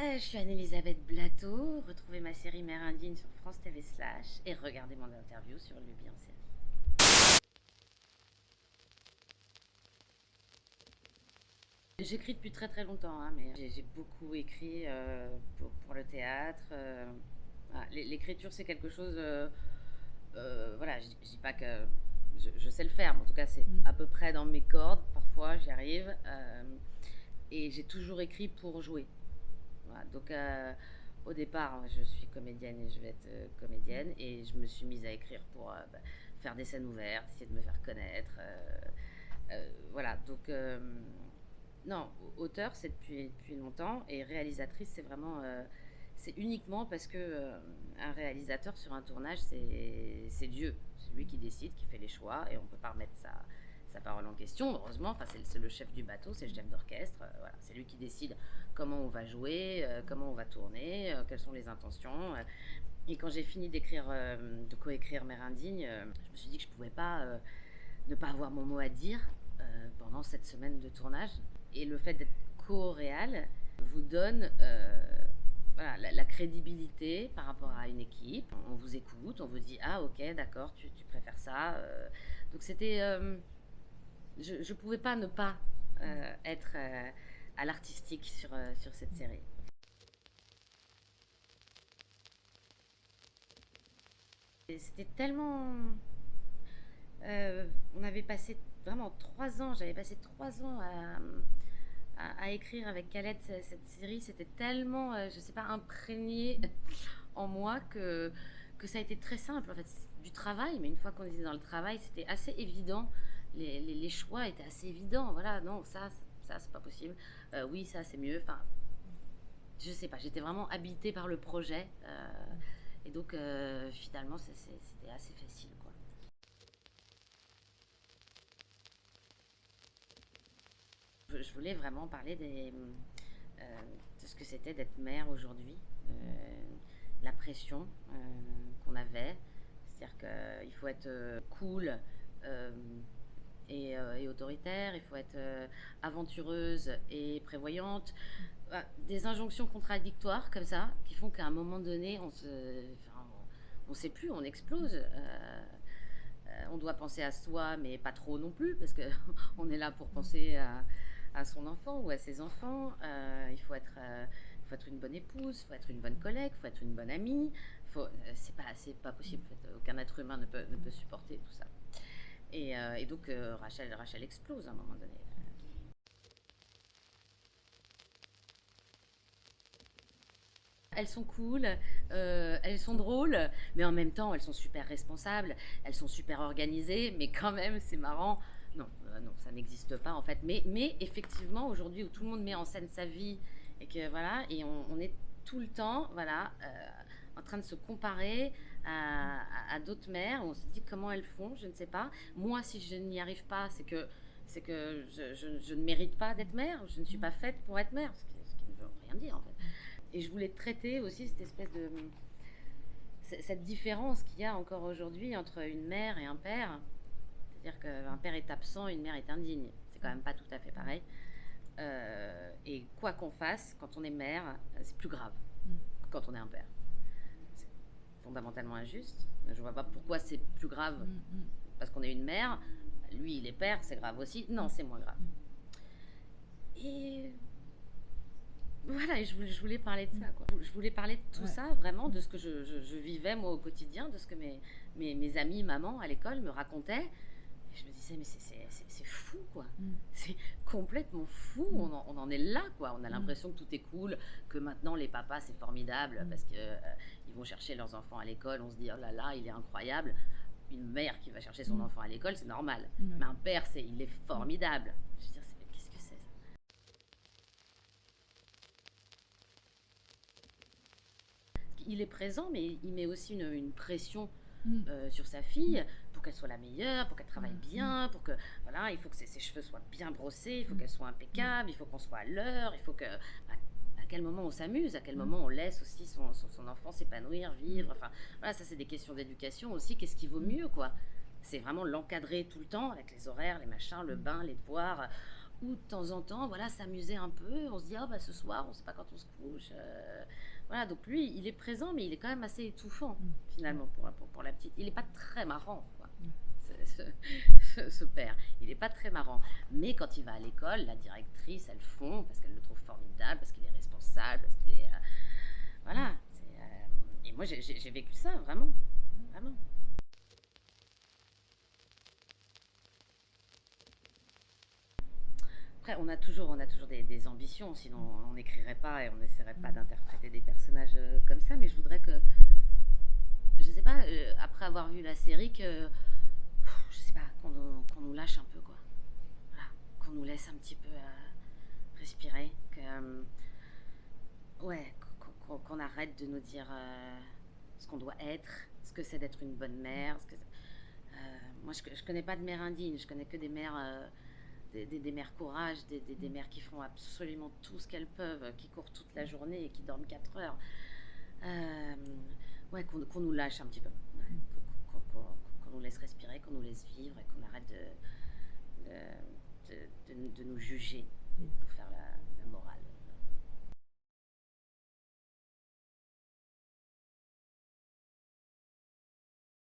Je suis Anne-Elisabeth Blateau. Retrouvez ma série Mère Indigne sur France TV Slash et regardez mon interview sur Luby en série. J'écris depuis très très longtemps, hein, mais j'ai beaucoup écrit pour le théâtre. Voilà. L'écriture, c'est quelque chose. Voilà, je dis pas que je sais le faire, mais en tout cas, c'est à peu près dans mes cordes. Parfois, j'y arrive. Et j'ai toujours écrit pour jouer. Voilà, donc, au départ, je suis comédienne et je vais être comédienne. Et je me suis mise à écrire pour faire des scènes ouvertes, essayer de me faire connaître. Voilà, donc non, auteur c'est depuis longtemps et réalisatrice c'est vraiment c'est uniquement parce que un réalisateur sur un tournage c'est Dieu, c'est lui qui décide, qui fait les choix et on peut pas remettre sa parole en question. Heureusement, enfin c'est le chef du bateau, c'est le chef d'orchestre, voilà, c'est lui qui décide comment on va jouer, comment on va tourner, quelles sont les intentions. Et quand j'ai fini d'écrire, de coécrire Mère Indigne, je me suis dit que je pouvais pas ne pas avoir mon mot à dire pendant cette semaine de tournage. Et le fait d'être co-réal vous donne voilà, la crédibilité par rapport à une équipe. On vous écoute, on vous dit ah ok d'accord tu préfères ça. Donc c'était je pouvais pas ne pas être à l'artistique sur cette série. Et c'était tellement on avait passé vraiment 3 ans, j'avais passé 3 ans à écrire avec Khaled cette série. C'était tellement, je sais pas, imprégné en moi que ça a été très simple. En fait, c'est du travail, mais une fois qu'on était dans le travail, c'était assez évident. Les choix étaient assez évidents. Voilà, non, ça c'est pas possible. Oui, ça c'est mieux. Enfin, je sais pas, j'étais vraiment habitée par le projet. Et donc, finalement, c'était assez facile, quoi. Je voulais vraiment parler de ce que c'était d'être mère aujourd'hui, la pression qu'on avait. C'est-à-dire qu'il faut être cool euh, et autoritaire, il faut être aventureuse et prévoyante. Des injonctions contradictoires comme ça qui font qu'à un moment donné, on sait plus, on explose. On doit penser à soi, mais pas trop non plus, parce que on est là pour penser à son enfant ou à ses enfants. Il faut être une bonne épouse, il faut être une bonne collègue, il faut être une bonne amie. C'est pas possible. En fait. Aucun être humain ne peut supporter tout ça. Et donc Rachel explose à un moment donné. Elles sont cool, elles sont drôles, mais en même temps, elles sont super responsables, elles sont super organisées, mais quand même, c'est marrant. Non, non, ça n'existe pas en fait. Mais effectivement, aujourd'hui où tout le monde met en scène sa vie et que voilà, et on est tout le temps, voilà, en train de se comparer à d'autres mères. On se dit comment elles font, je ne sais pas. Moi, si je n'y arrive pas, c'est que je ne mérite pas d'être mère. Je ne suis pas faite pour être mère, ce qui ne veut rien dire en fait. Et je voulais traiter aussi cette espèce de cette différence qu'il y a encore aujourd'hui entre une mère et un père. C'est-à-dire qu'un père est absent, une mère est indigne. C'est quand même pas tout à fait pareil. Et quoi qu'on fasse, quand on est mère, c'est plus grave que quand on est un père. C'est fondamentalement injuste. Je vois pas pourquoi c'est plus grave parce qu'on est une mère. Lui, il est père, c'est grave aussi. Non, c'est moins grave. Et voilà, et je voulais parler de ça, quoi. Je voulais parler de tout ça, vraiment, de ce que je vivais moi au quotidien, de ce que mes amis, mamans à l'école me racontaient. Et je me disais, mais c'est fou, quoi. C'est complètement fou. On en est là, quoi. On a l'impression que tout est cool, que maintenant les papas, c'est formidable parce qu'ils ils vont chercher leurs enfants à l'école. On se dit, oh là là, il est incroyable. Une mère qui va chercher son enfant à l'école, c'est normal. Mais un père, il est formidable. Je veux dire, qu'est-ce que c'est ça? Il est présent, mais il met aussi une pression sur sa fille pour qu'elle soit la meilleure, pour qu'elle travaille bien, pour que voilà, il faut que ses cheveux soient bien brossés, il faut qu'elle soit impeccable, il faut qu'on soit à l'heure, il faut que à quel moment on s'amuse, à quel moment on laisse aussi son enfant s'épanouir, vivre. Enfin voilà, ça c'est des questions d'éducation aussi. Qu'est-ce qui vaut mieux, quoi? C'est vraiment l'encadrer tout le temps avec les horaires, les machins, le bain, les devoirs. ou de temps en temps, voilà, s'amuser un peu. On se dit, oh bah ce soir, on sait pas quand on se couche. Voilà, donc lui, il est présent, mais il est quand même assez étouffant, Ouais. finalement, pour la petite. Il est pas très marrant, quoi. Ouais. Ce père, il est pas très marrant. Mais quand il va à l'école, la directrice, elle fond parce qu'elle le trouve formidable, parce qu'il est responsable, parce qu'il est. Voilà. Et moi, j'ai vécu ça, vraiment. Vraiment. Après, on a toujours des ambitions, sinon on n'écrirait pas et on n'essaierait pas d'interpréter des personnages comme ça. Mais je voudrais que, je sais pas, après avoir vu la série, je sais pas, qu'on nous lâche un peu, quoi. Voilà, qu'on nous laisse un petit peu respirer, ouais, qu'on arrête de nous dire ce qu'on doit être, ce que c'est d'être une bonne mère. Moi, je connais pas de mère indigne, je connais que des mères. Des mères courage, des mères qui font absolument tout ce qu'elles peuvent, qui courent toute la journée et qui dorment 4 heures. Euh, ouais, qu'on nous lâche un petit peu. Ouais, qu'on nous laisse respirer, qu'on nous laisse vivre et qu'on arrête de nous juger et de nous faire